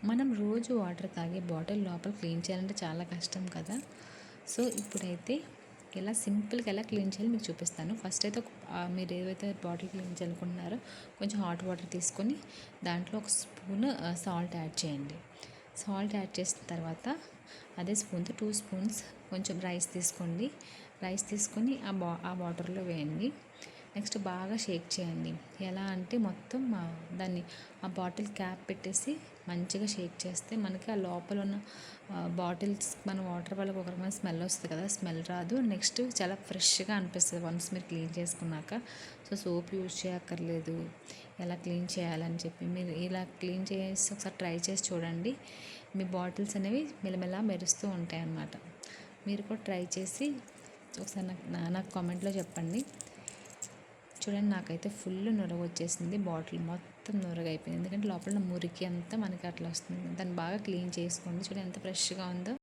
మనం రోజు వాటర్ తాగే బాటిల్ లోపల క్లీన్ చేయాలంటే చాలా కష్టం కదా. సో ఇప్పుడైతే ఎలా సింపుల్గా ఎలా క్లీన్ చేయాలో మీకు చూపిస్తాను. ఫస్ట్ అయితే మీరు ఏదైతే బాటిల్ క్లీన్ చేయాలనుకుంటున్నారో కొంచెం హాట్ వాటర్ తీసుకొని దాంట్లో ఒక స్పూన్ సాల్ట్ యాడ్ చేయండి. సాల్ట్ యాడ్ చేసిన తర్వాత అదే స్పూన్తో 2 స్పూన్స్ కొంచెం రైస్ తీసుకోండి. రైస్ తీసుకొని ఆ వాటర్లో వేయండి. నెక్స్ట్ బాగా షేక్ చేయండి. ఎలా అంటే మొత్తం దాన్ని ఆ బాటిల్ క్యాప్ పెట్టేసి మంచిగా షేక్ చేస్తే మనకి ఆ లోపల ఉన్న బాటిల్స్ మన వాటర్ వల్ల ఒక రకమైన స్మెల్ వస్తుంది కదా, స్మెల్ రాదు. నెక్స్ట్ చాలా ఫ్రెష్గా అనిపిస్తుంది వన్స్ మీరు క్లీన్ చేసుకున్నాక. సో సోప్ యూజ్ చేయక్కర్లేదు. ఎలా క్లీన్ చేయాలని చెప్పి మీరు ఇలా క్లీన్ చేసి ఒకసారి ట్రై చేసి చూడండి. మీ బాటిల్స్ అనేవి మెల్లమెల్ల మెరుస్తూ ఉంటాయి అన్నమాట. మీరు కూడా ట్రై చేసి ఒకసారి నాకు కామెంట్లో చెప్పండి. చూడండి, నాకైతే ఫుల్ నురగ వచ్చేసింది. బాటిల్ మొత్తం నురగ అయిపోయింది. ఎందుకంటే లోపల మురికి అంతా మనకి అట్లా వస్తుంది. దాన్ని బాగా క్లీన్ చేసుకోండి. చూడండి ఎంత ఫ్రెష్గా ఉందో.